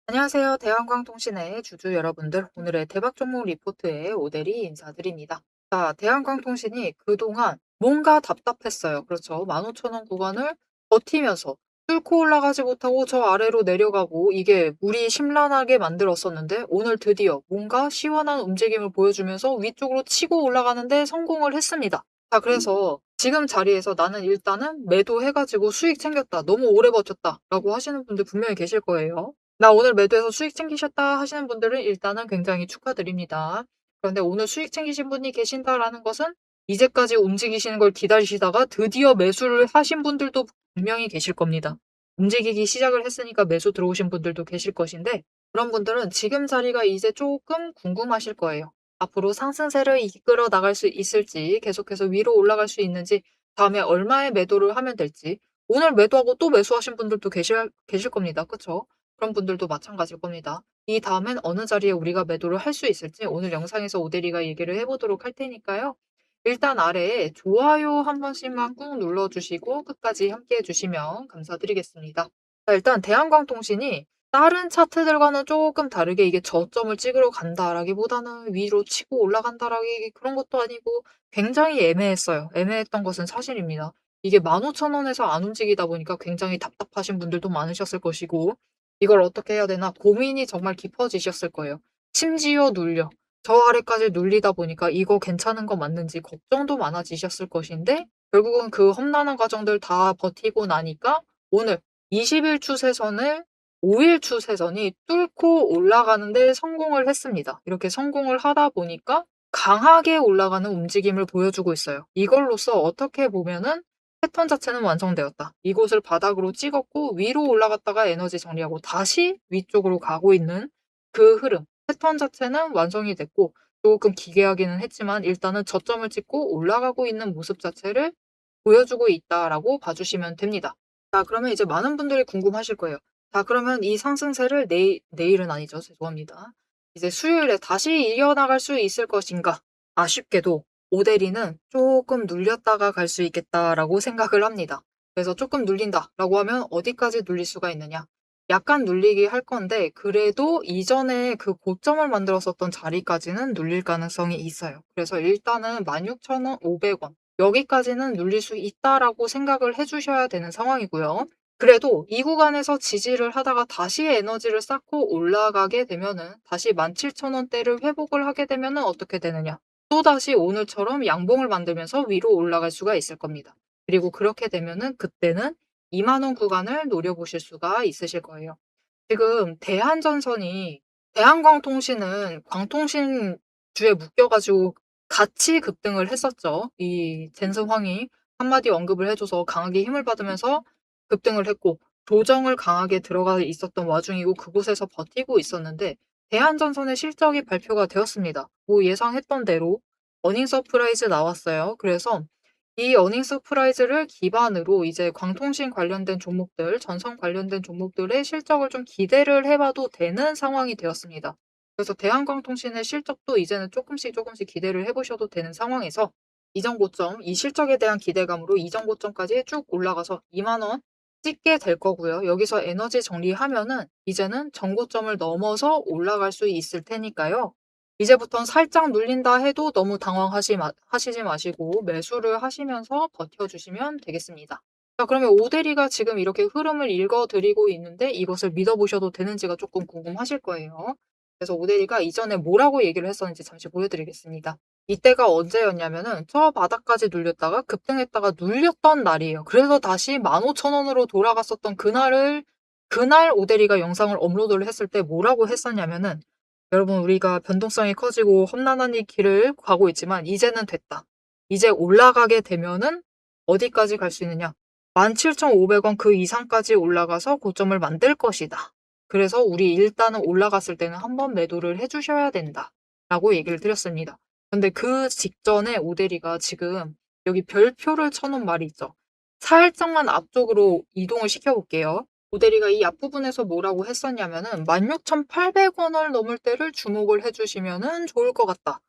안녕하세요. 대한광통신의 주주 여러분들, 오늘의 대박 종목 리포트에 오대리 인사드립니다. 자, 대한광통신이 그동안 뭔가 답답했어요. 그렇죠. 15,000원 구간을 버티면서 뚫고 올라가지 못하고 저 아래로 내려가고 이게 물이 심란하게 만들었었는데 오늘 드디어 뭔가 시원한 움직임을 보여주면서 위쪽으로 치고 올라가는데 성공을 했습니다. 자, 그래서 지금 자리에서 나는 일단은 매도해가지고 수익 챙겼다. 너무 오래 버텼다. 라고 하시는 분들 분명히 계실 거예요. 나 오늘 매도해서 수익 챙기셨다 하시는 분들은 일단은 굉장히 축하드립니다. 그런데 오늘 수익 챙기신 분이 계신다라는 것은 이제까지 움직이시는 걸 기다리시다가 드디어 매수를 하신 분들도 분명히 계실 겁니다. 움직이기 시작을 했으니까 매수 들어오신 분들도 계실 것인데 그런 분들은 지금 자리가 이제 조금 궁금하실 거예요. 앞으로 상승세를 이끌어 나갈 수 있을지, 계속해서 위로 올라갈 수 있는지, 다음에 얼마에 매도를 하면 될지, 오늘 매도하고 또 매수하신 분들도 계실 겁니다. 그쵸? 그런 분들도 마찬가지일 겁니다. 이 다음엔 어느 자리에 우리가 매도를 할 수 있을지 오늘 영상에서 오대리가 얘기를 해보도록 할 테니까요. 일단 아래에 좋아요 한 번씩만 꾹 눌러주시고 끝까지 함께 해주시면 감사드리겠습니다. 자, 일단 대한광통신이 다른 차트들과는 조금 다르게 이게 저점을 찍으러 간다라기보다는 위로 치고 올라간다라기 그런 것도 아니고 굉장히 애매했어요. 애매했던 것은 사실입니다. 이게 15,000원에서 안 움직이다 보니까 굉장히 답답하신 분들도 많으셨을 것이고 이걸 어떻게 해야 되나 고민이 정말 깊어지셨을 거예요. 심지어 눌려. 저 아래까지 눌리다 보니까 이거 괜찮은 거 맞는지 걱정도 많아지셨을 것인데 결국은 그 험난한 과정들 다 버티고 나니까 오늘 20일 추세선을 5일 추세선이 뚫고 올라가는데 성공을 했습니다. 이렇게 성공을 하다 보니까 강하게 올라가는 움직임을 보여주고 있어요. 이걸로써 어떻게 보면은 패턴 자체는 완성되었다. 이곳을 바닥으로 찍었고 위로 올라갔다가 에너지 정리하고 다시 위쪽으로 가고 있는 그 흐름. 패턴 자체는 완성이 됐고 조금 기괴하기는 했지만 일단은 저점을 찍고 올라가고 있는 모습 자체를 보여주고 있다라고 봐주시면 됩니다. 자, 그러면 이제 많은 분들이 궁금하실 거예요. 자, 그러면 이 상승세를 내일은 아니죠. 죄송합니다. 이제 수요일에 다시 이어나갈 수 있을 것인가? 아쉽게도 오데리는 조금 눌렸다가 갈 수 있겠다라고 생각을 합니다. 그래서 조금 눌린다라고 하면 어디까지 눌릴 수가 있느냐? 약간 눌리게 할 건데 그래도 이전에 그 고점을 만들었었던 자리까지는 눌릴 가능성이 있어요. 그래서 일단은 16,500원 여기까지는 눌릴 수 있다라고 생각을 해주셔야 되는 상황이고요. 그래도 이 구간에서 지지를 하다가 다시 에너지를 쌓고 올라가게 되면은 다시 17,000원대를 회복을 하게 되면은 어떻게 되느냐? 또다시 오늘처럼 양봉을 만들면서 위로 올라갈 수가 있을 겁니다. 그리고 그렇게 되면은 그때는 2만 원 구간을 노려보실 수가 있으실 거예요. 지금 대한전선이 대한광통신은 광통신주에 묶여가지고 같이 급등을 했었죠. 이 젠스황이 한마디 언급을 해줘서 강하게 힘을 받으면서 급등을 했고 조정을 강하게 들어가 있었던 와중이고 그곳에서 버티고 있었는데 대한전선의 실적이 발표가 되었습니다. 뭐 예상했던 대로 어닝 서프라이즈 나왔어요. 그래서 이 어닝 서프라이즈를 기반으로 이제 광통신 관련된 종목들, 전선 관련된 종목들의 실적을 좀 기대를 해봐도 되는 상황이 되었습니다. 그래서 대한광통신의 실적도 이제는 조금씩 기대를 해보셔도 되는 상황에서 이전 고점, 이 실적에 대한 기대감으로 이전 고점까지 쭉 올라가서 2만 원 찍게 될 거고요. 여기서 에너지 정리하면은 이제는 전고점을 넘어서 올라갈 수 있을 테니까요. 이제부턴 살짝 눌린다 해도 너무 하시지 마시고 매수를 하시면서 버텨주시면 되겠습니다. 자, 그러면 오대리가 지금 이렇게 흐름을 읽어드리고 있는데 이것을 믿어보셔도 되는지가 조금 궁금하실 거예요. 그래서 오대리가 이전에 뭐라고 얘기를 했었는지 잠시 보여드리겠습니다. 이때가 언제였냐면은 저 바닥까지 눌렸다가 급등했다가 눌렸던 날이에요. 그래서 다시 15,000원으로 돌아갔었던 그날 오대리가 영상을 업로드를 했을 때 뭐라고 했었냐면은 여러분 우리가 변동성이 커지고 험난한 이 길을 가고 있지만 이제는 됐다. 이제 올라가게 되면은 어디까지 갈 수 있느냐? 17,500원 그 이상까지 올라가서 고점을 만들 것이다. 그래서 우리 일단은 올라갔을 때는 한번 매도를 해주셔야 된다. 라고 얘기를 드렸습니다. 근데 그 직전에 오대리가 지금 여기 별표를 쳐놓은 말이 있죠. 살짝만 앞쪽으로 이동을 시켜볼게요. 오대리가 이 앞부분에서 뭐라고 했었냐면은 16,800원을 넘을 때를 주목을 해주시면은 좋을 것 같다.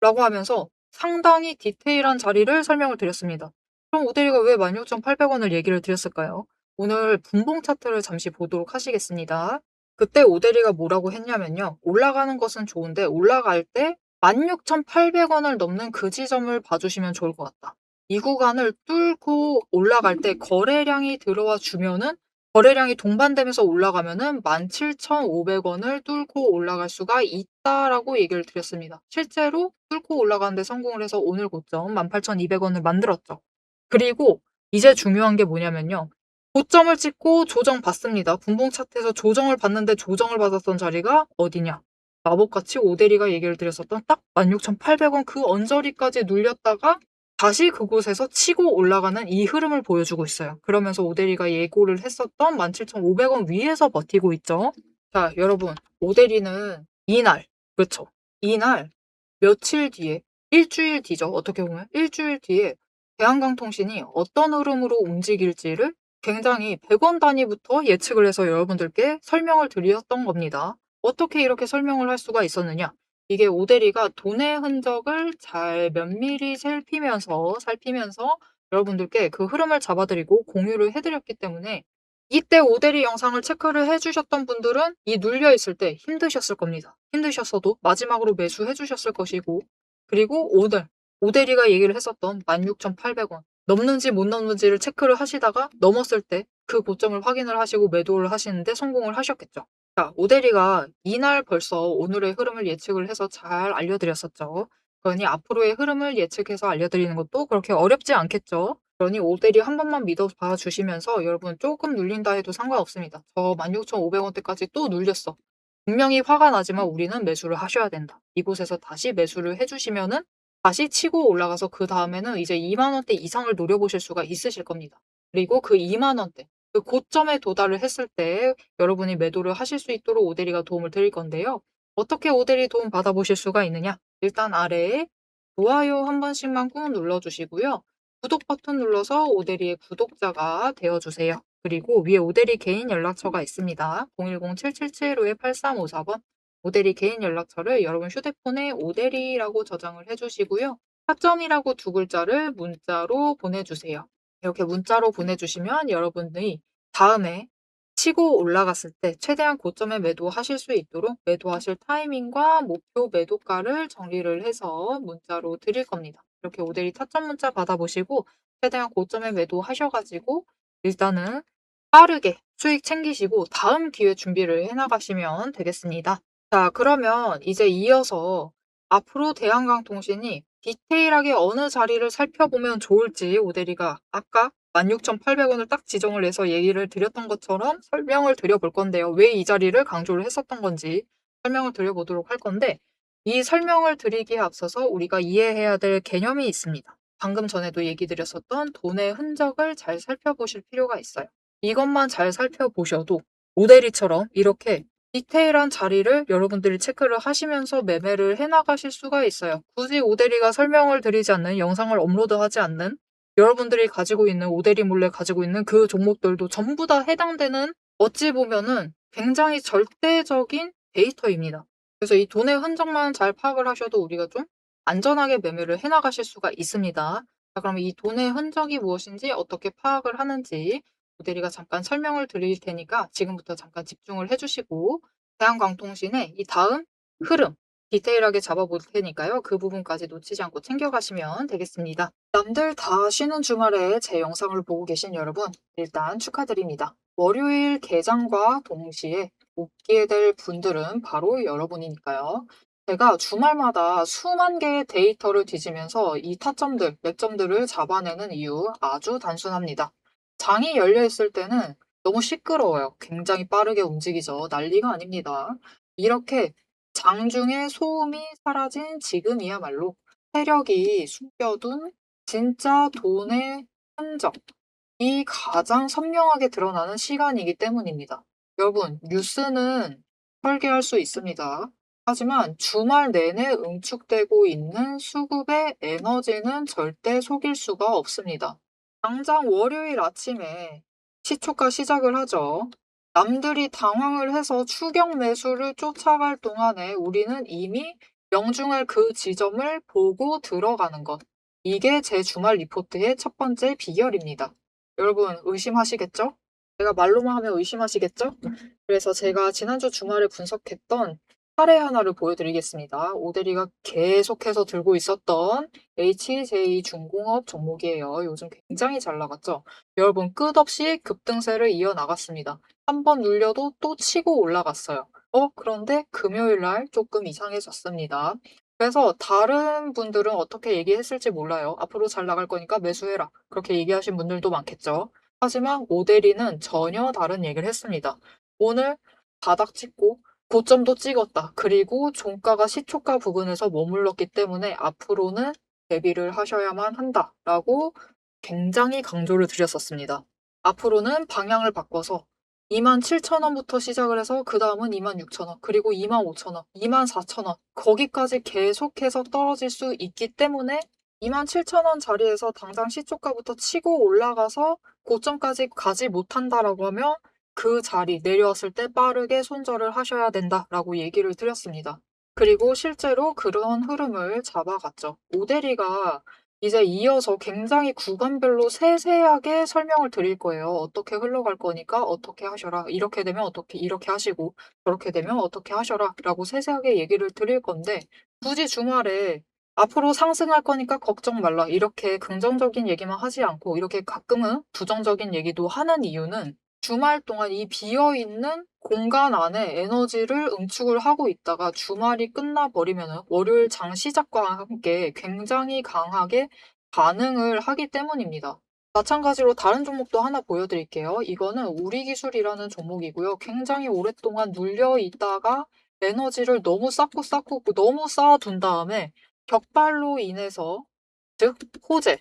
라고 하면서 상당히 디테일한 자리를 설명을 드렸습니다. 그럼 오대리가 왜 16,800원을 얘기를 드렸을까요? 오늘 분봉 차트를 잠시 보도록 하시겠습니다. 그때 오대리가 뭐라고 했냐면요. 올라가는 것은 좋은데 올라갈 때 16,800원을 넘는 그 지점을 봐주시면 좋을 것 같다. 이 구간을 뚫고 올라갈 때 거래량이 들어와 주면은 거래량이 동반되면서 올라가면은 17,500원을 뚫고 올라갈 수가 있다라고 얘기를 드렸습니다. 실제로 뚫고 올라가는데 성공을 해서 오늘 고점 18,200원을 만들었죠. 그리고 이제 중요한 게 뭐냐면요. 고점을 찍고 조정받습니다. 분봉 차트에서 조정을 받는데 조정을 받았던 자리가 어디냐? 마법같이 오대리가 얘기를 드렸었던 딱 16,800원 그 언저리까지 눌렸다가 다시 그곳에서 치고 올라가는 이 흐름을 보여주고 있어요. 그러면서 오대리가 예고를 했었던 17,500원 위에서 버티고 있죠. 자, 여러분, 오대리는 이날, 그렇죠? 이날 며칠 뒤에, 일주일 뒤죠. 어떻게 보면 일주일 뒤에 대한강통신이 어떤 흐름으로 움직일지를 굉장히 100원 단위부터 예측을 해서 여러분들께 설명을 드렸던 겁니다. 어떻게 이렇게 설명을 할 수가 있었느냐? 이게 오대리가 돈의 흔적을 잘 면밀히 살피면서 여러분들께 그 흐름을 잡아드리고 공유를 해드렸기 때문에 이때 오대리 영상을 체크를 해주셨던 분들은 이 눌려있을 때 힘드셨을 겁니다. 힘드셨어도 마지막으로 매수해 주셨을 것이고 그리고 오늘 오대리가 얘기를 했었던 16,800원 넘는지 못 넘는지를 체크를 하시다가 넘었을 때 그 고점을 확인을 하시고 매도를 하시는데 성공을 하셨겠죠. 자, 오대리가 이날 벌써 오늘의 흐름을 예측을 해서 잘 알려드렸었죠. 그러니 앞으로의 흐름을 예측해서 알려드리는 것도 그렇게 어렵지 않겠죠. 그러니 오대리 한 번만 믿어봐 주시면서 여러분 조금 눌린다 해도 상관없습니다. 저 16,500원대까지 또 눌렸어. 분명히 화가 나지만 우리는 매수를 하셔야 된다. 이곳에서 다시 매수를 해주시면은 다시 치고 올라가서 그 다음에는 이제 2만 원대 이상을 노려보실 수가 있으실 겁니다. 그리고 그 2만 원대, 그 고점에 도달을 했을 때 여러분이 매도를 하실 수 있도록 오대리가 도움을 드릴 건데요. 어떻게 오대리 도움 받아보실 수가 있느냐? 일단 아래에 좋아요 한 번씩만 꾹 눌러주시고요. 구독 버튼 눌러서 오대리의 구독자가 되어주세요. 그리고 위에 오대리 개인 연락처가 있습니다. 010-777-5-8354번 오대리 개인 연락처를 여러분 휴대폰에 오대리라고 저장을 해주시고요. 타점이라고 두 글자를 문자로 보내주세요. 이렇게 문자로 보내주시면 여러분들이 다음에 치고 올라갔을 때 최대한 고점에 매도하실 수 있도록 매도하실 타이밍과 목표 매도가를 정리를 해서 문자로 드릴 겁니다. 이렇게 오대리 타점 문자 받아보시고 최대한 고점에 매도하셔가지고 일단은 빠르게 수익 챙기시고 다음 기회 준비를 해나가시면 되겠습니다. 자, 그러면 이제 이어서 앞으로 대한강통신이 디테일하게 어느 자리를 살펴보면 좋을지 오대리가 아까 16,800원을 딱 지정을 해서 얘기를 드렸던 것처럼 설명을 드려볼 건데요. 왜 이 자리를 강조를 했었던 건지 설명을 드려보도록 할 건데 이 설명을 드리기에 앞서서 우리가 이해해야 될 개념이 있습니다. 방금 전에도 얘기 드렸었던 돈의 흔적을 잘 살펴보실 필요가 있어요. 이것만 잘 살펴보셔도 오대리처럼 이렇게 디테일한 자리를 여러분들이 체크를 하시면서 매매를 해나가실 수가 있어요. 굳이 오대리가 설명을 드리지 않는 영상을 업로드하지 않는 여러분들이 가지고 있는 오대리 몰래 가지고 있는 그 종목들도 전부 다 해당되는 어찌 보면은 굉장히 절대적인 데이터입니다. 그래서 이 돈의 흔적만 잘 파악을 하셔도 우리가 좀 안전하게 매매를 해나가실 수가 있습니다. 자, 그럼 이 돈의 흔적이 무엇인지 어떻게 파악을 하는지 모델이가 잠깐 설명을 드릴 테니까 지금부터 잠깐 집중을 해주시고 대한광통신의 이 다음 흐름 디테일하게 잡아볼 테니까요. 그 부분까지 놓치지 않고 챙겨가시면 되겠습니다. 남들 다 쉬는 주말에 제 영상을 보고 계신 여러분 일단 축하드립니다. 월요일 개장과 동시에 웃게 될 분들은 바로 여러분이니까요. 제가 주말마다 수만 개의 데이터를 뒤지면서 이 타점들, 맥점들을 잡아내는 이유 아주 단순합니다. 장이 열려 있을 때는 너무 시끄러워요. 굉장히 빠르게 움직이죠. 난리가 아닙니다. 이렇게 장중에 소음이 사라진 지금이야말로 세력이 숨겨둔 진짜 돈의 흔적, 이 가장 선명하게 드러나는 시간이기 때문입니다. 여러분, 뉴스는 설계할 수 있습니다. 하지만 주말 내내 응축되고 있는 수급의 에너지는 절대 속일 수가 없습니다. 당장 월요일 아침에 시초가 시작을 하죠. 남들이 당황을 해서 추격 매수를 쫓아갈 동안에 우리는 이미 명중할 그 지점을 보고 들어가는 것. 이게 제 주말 리포트의 첫 번째 비결입니다. 여러분 의심하시겠죠? 제가 말로만 하면 의심하시겠죠? 그래서 제가 지난주 주말에 분석했던 사례 하나를 보여드리겠습니다. 오대리가 계속해서 들고 있었던 HJ 중공업 종목이에요. 요즘 굉장히 잘 나갔죠? 여러분 끝없이 급등세를 이어나갔습니다. 한 번 눌려도 또 치고 올라갔어요. 그런데 금요일 날 조금 이상해졌습니다. 그래서 다른 분들은 어떻게 얘기했을지 몰라요. 앞으로 잘 나갈 거니까 매수해라. 그렇게 얘기하신 분들도 많겠죠. 하지만 오데리는 전혀 다른 얘기를 했습니다. 오늘 바닥 찍고 고점도 찍었다. 그리고 종가가 시초가 부근에서 머물렀기 때문에 앞으로는 대비를 하셔야만 한다라고 굉장히 강조를 드렸었습니다. 앞으로는 방향을 바꿔서 27,000원부터 시작을 해서 그 다음은 26,000원, 그리고 25,000원, 24,000원 거기까지 계속해서 떨어질 수 있기 때문에 27,000원 자리에서 당장 시초가부터 치고 올라가서 고점까지 가지 못한다라고 하면 그 자리 내려왔을 때 빠르게 손절을 하셔야 된다라고 얘기를 드렸습니다. 그리고 실제로 그런 흐름을 잡아갔죠. 오데리가 이제 이어서 굉장히 구간별로 세세하게 설명을 드릴 거예요. 어떻게 흘러갈 거니까 어떻게 하셔라. 이렇게 되면 어떻게 이렇게 하시고 저렇게 되면 어떻게 하셔라 라고 세세하게 얘기를 드릴 건데 굳이 주말에 앞으로 상승할 거니까 걱정 말라. 이렇게 긍정적인 얘기만 하지 않고 이렇게 가끔은 부정적인 얘기도 하는 이유는 주말 동안 이 비어있는 공간 안에 에너지를 응축을 하고 있다가 주말이 끝나버리면 월요일 장 시작과 함께 굉장히 강하게 반응을 하기 때문입니다. 마찬가지로 다른 종목도 하나 보여드릴게요. 이거는 우리기술이라는 종목이고요. 굉장히 오랫동안 눌려 있다가 에너지를 너무 쌓고 너무 쌓아둔 다음에 격발로 인해서 즉 호재로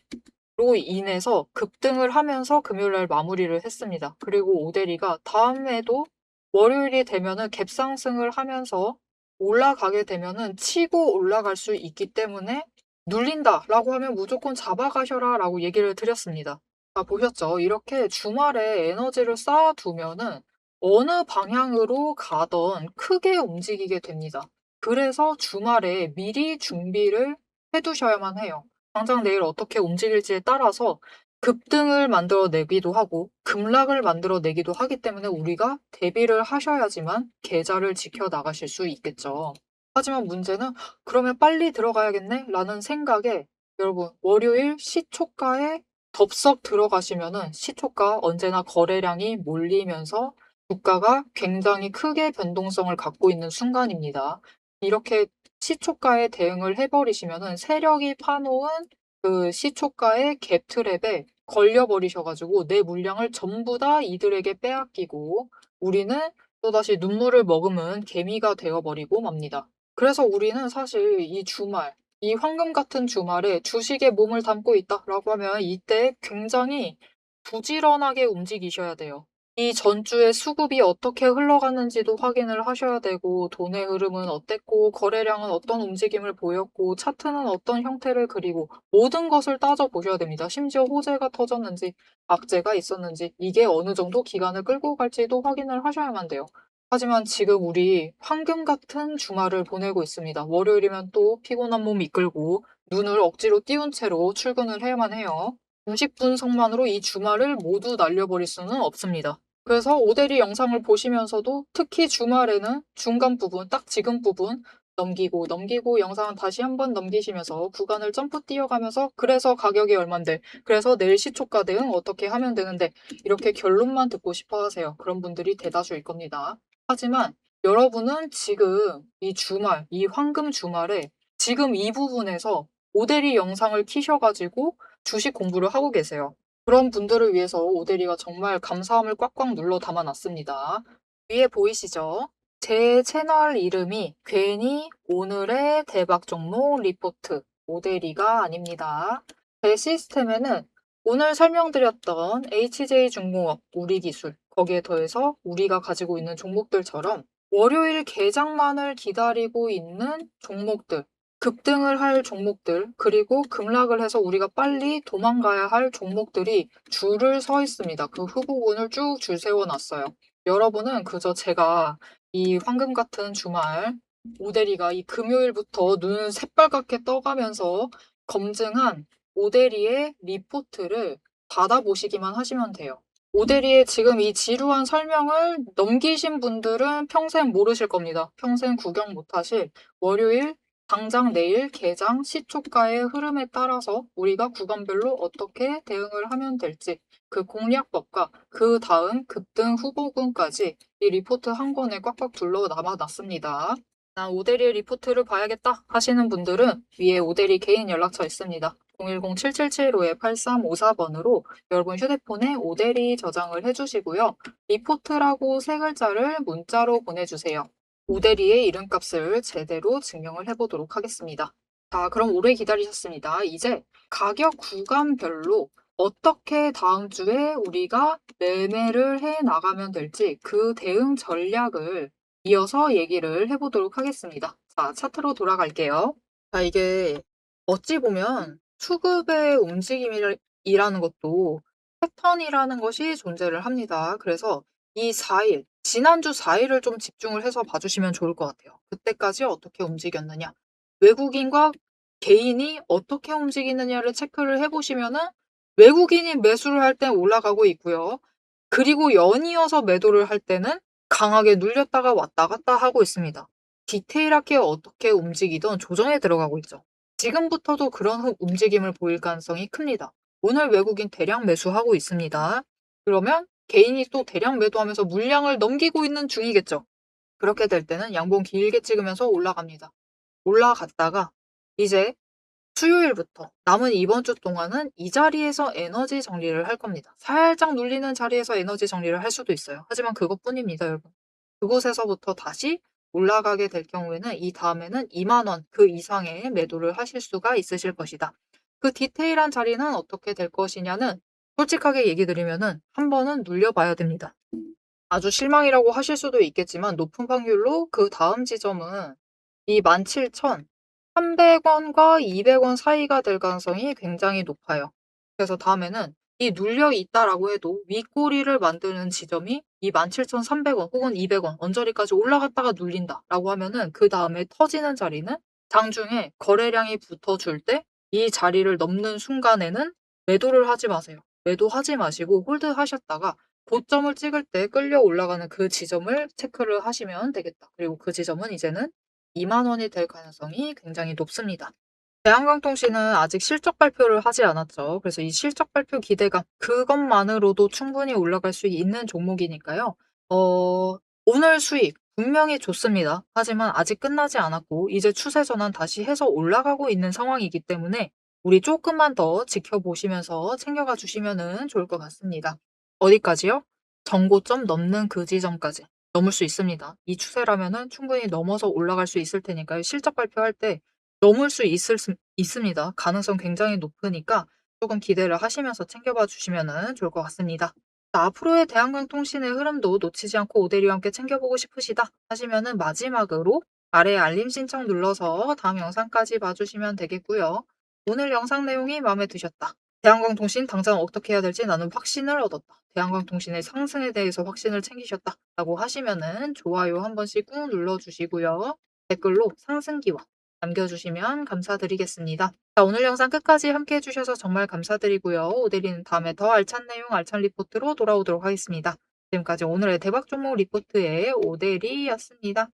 인해서 급등을 하면서 금요일날 마무리를 했습니다. 그리고 오데리가 다음에도 월요일이 되면은 갭상승을 하면서 올라가게 되면은 치고 올라갈 수 있기 때문에 눌린다라고 하면 무조건 잡아가셔라라고 얘기를 드렸습니다. 보셨죠? 이렇게 주말에 에너지를 쌓아두면은 어느 방향으로 가던 크게 움직이게 됩니다. 그래서 주말에 미리 준비를 해두셔야만 해요. 당장 내일 어떻게 움직일지에 따라서 급등을 만들어내기도 하고 급락을 만들어내기도 하기 때문에 우리가 대비를 하셔야지만 계좌를 지켜나가실 수 있겠죠. 하지만 문제는 그러면 빨리 들어가야겠네? 라는 생각에 여러분 월요일 시초가에 덥석 들어가시면은 시초가 언제나 거래량이 몰리면서 주가가 굉장히 크게 변동성을 갖고 있는 순간입니다. 이렇게 시초가에 대응을 해버리시면은 세력이 파놓은 그 시초가의 갭 트랩에 걸려버리셔가지고 내 물량을 전부 다 이들에게 빼앗기고 우리는 또다시 눈물을 머금은 개미가 되어버리고 맙니다. 그래서 우리는 사실 이 주말, 이 황금 같은 주말에 주식에 몸을 담고 있다라고 하면 이때 굉장히 부지런하게 움직이셔야 돼요. 이 전주의 수급이 어떻게 흘러갔는지도 확인을 하셔야 되고 돈의 흐름은 어땠고 거래량은 어떤 움직임을 보였고 차트는 어떤 형태를 그리고 모든 것을 따져보셔야 됩니다. 심지어 호재가 터졌는지 악재가 있었는지 이게 어느 정도 기간을 끌고 갈지도 확인을 하셔야만 돼요. 하지만 지금 우리 황금 같은 주말을 보내고 있습니다. 월요일이면 또 피곤한 몸 이끌고 눈을 억지로 띄운 채로 출근을 해야만 해요. 90분석만으로 이 주말을 모두 날려버릴 수는 없습니다. 그래서 오데리 영상을 보시면서도 특히 주말에는 중간 부분, 딱 지금 부분 넘기고 영상은 다시 한번 넘기시면서 구간을 점프 뛰어가면서 그래서 가격이 얼만데 그래서 내일 시초가 대응 어떻게 하면 되는데 이렇게 결론만 듣고 싶어 하세요. 그런 분들이 대다수일 겁니다. 하지만 여러분은 지금 이 주말, 이 황금 주말에 지금 이 부분에서 오데리 영상을 키셔가지고 주식 공부를 하고 계세요. 그런 분들을 위해서 오데리가 정말 감사함을 꽉꽉 눌러 담아놨습니다. 위에 보이시죠? 제 채널 이름이 괜히 오늘의 대박 종목 리포트 오데리가 아닙니다. 제 시스템에는 오늘 설명드렸던 HJ중공업, 우리기술, 거기에 더해서 우리가 가지고 있는 종목들처럼 월요일 개장만을 기다리고 있는 종목들, 급등을 할 종목들, 그리고 급락을 해서 우리가 빨리 도망가야 할 종목들이 줄을 서 있습니다. 그 후보군을 쭉 줄 세워놨어요. 여러분은 그저 제가 이 황금 같은 주말 오데리가 이 금요일부터 눈을 새빨갛게 떠가면서 검증한 오데리의 리포트를 받아보시기만 하시면 돼요. 오대리의 지금 이 지루한 설명을 넘기신 분들은 평생 모르실 겁니다. 평생 구경 못하실 월요일, 당장 내일 개장 시초가의 흐름에 따라서 우리가 구간별로 어떻게 대응을 하면 될지 그 공략법과 그 다음 급등 후보군까지 이 리포트 한 권에 꽉꽉 둘러 남아놨습니다. 나 오대리의 리포트를 봐야겠다 하시는 분들은 위에 오대리 개인 연락처 있습니다. 010-7755-8354번으로 여러분 휴대폰에 오대리 저장을 해주시고요. 리포트라고 세 글자를 문자로 보내주세요. 오대리의 이름값을 제대로 증명을 해보도록 하겠습니다. 자, 그럼 오래 기다리셨습니다. 이제 가격 구간별로 어떻게 다음 주에 우리가 매매를 해 나가면 될지 그 대응 전략을 이어서 얘기를 해보도록 하겠습니다. 자, 차트로 돌아갈게요. 자, 이게 어찌 보면 수급의 움직임이라는 것도 패턴이라는 것이 존재를 합니다. 그래서 이 4일, 지난주 4일을 좀 집중을 해서 봐주시면 좋을 것 같아요. 그때까지 어떻게 움직였느냐, 외국인과 개인이 어떻게 움직이느냐를 체크를 해보시면은 외국인이 매수를 할 때 올라가고 있고요. 그리고 연이어서 매도를 할 때는 강하게 눌렸다가 왔다 갔다 하고 있습니다. 디테일하게 어떻게 움직이든 조정에 들어가고 있죠. 지금부터도 그런 움직임을 보일 가능성이 큽니다. 오늘 외국인 대량 매수하고 있습니다. 그러면 개인이 또 대량 매도하면서 물량을 넘기고 있는 중이겠죠. 그렇게 될 때는 양봉 길게 찍으면서 올라갑니다. 올라갔다가 이제 수요일부터 남은 이번 주 동안은 이 자리에서 에너지 정리를 할 겁니다. 살짝 눌리는 자리에서 에너지 정리를 할 수도 있어요. 하지만 그것뿐입니다, 여러분. 그곳에서부터 다시 올라가게 될 경우에는 이 다음에는 2만 원 그 이상의 매도를 하실 수가 있으실 것이다. 그 디테일한 자리는 어떻게 될 것이냐는 솔직하게 얘기 드리면은 한 번은 눌려봐야 됩니다. 아주 실망이라고 하실 수도 있겠지만 높은 확률로 그 다음 지점은 이 17,300원과 200원 사이가 될 가능성이 굉장히 높아요. 그래서 다음에는 이 눌려 있다라고 해도 윗꼬리를 만드는 지점이 이 17,300원 혹은 200원 언저리까지 올라갔다가 눌린다라고 하면은 그 다음에 터지는 자리는 장중에 거래량이 붙어줄 때 이 자리를 넘는 순간에는 매도를 하지 마세요. 매도하지 마시고 홀드하셨다가 고점을 찍을 때 끌려 올라가는 그 지점을 체크를 하시면 되겠다. 그리고 그 지점은 이제는 2만 원이 될 가능성이 굉장히 높습니다. 대한강통신은 아직 실적 발표를 하지 않았죠. 그래서 이 실적 발표 기대감 그것만으로도 충분히 올라갈 수 있는 종목이니까요. 오늘 수익 분명히 좋습니다. 하지만 아직 끝나지 않았고 이제 추세 전환 다시 해서 올라가고 있는 상황이기 때문에 우리 조금만 더 지켜보시면서 챙겨가 주시면 좋을 것 같습니다. 어디까지요? 정고점 넘는 그 지점까지 넘을 수 있습니다. 이 추세라면은 충분히 넘어서 올라갈 수 있을 테니까요. 실적 발표할 때 넘을 수 있습니다. 가능성 굉장히 높으니까 조금 기대를 하시면서 챙겨봐 주시면 좋을 것 같습니다. 자, 앞으로의 대한강통신의 흐름도 놓치지 않고 오대리와 함께 챙겨보고 싶으시다 하시면은 마지막으로 아래 알림 신청 눌러서 다음 영상까지 봐주시면 되겠고요. 오늘 영상 내용이 마음에 드셨다. 대한강통신 당장 어떻게 해야 될지 나는 확신을 얻었다. 대한강통신의 상승에 대해서 확신을 챙기셨다. 라고 하시면은 좋아요 한 번씩 꾹 눌러주시고요. 댓글로 상승기원 남겨주시면 감사드리겠습니다. 자, 오늘 영상 끝까지 함께 해주셔서 정말 감사드리고요. 오대리는 다음에 더 알찬 내용, 알찬 리포트로 돌아오도록 하겠습니다. 지금까지 오늘의 대박 종목 리포트의 오대리였습니다.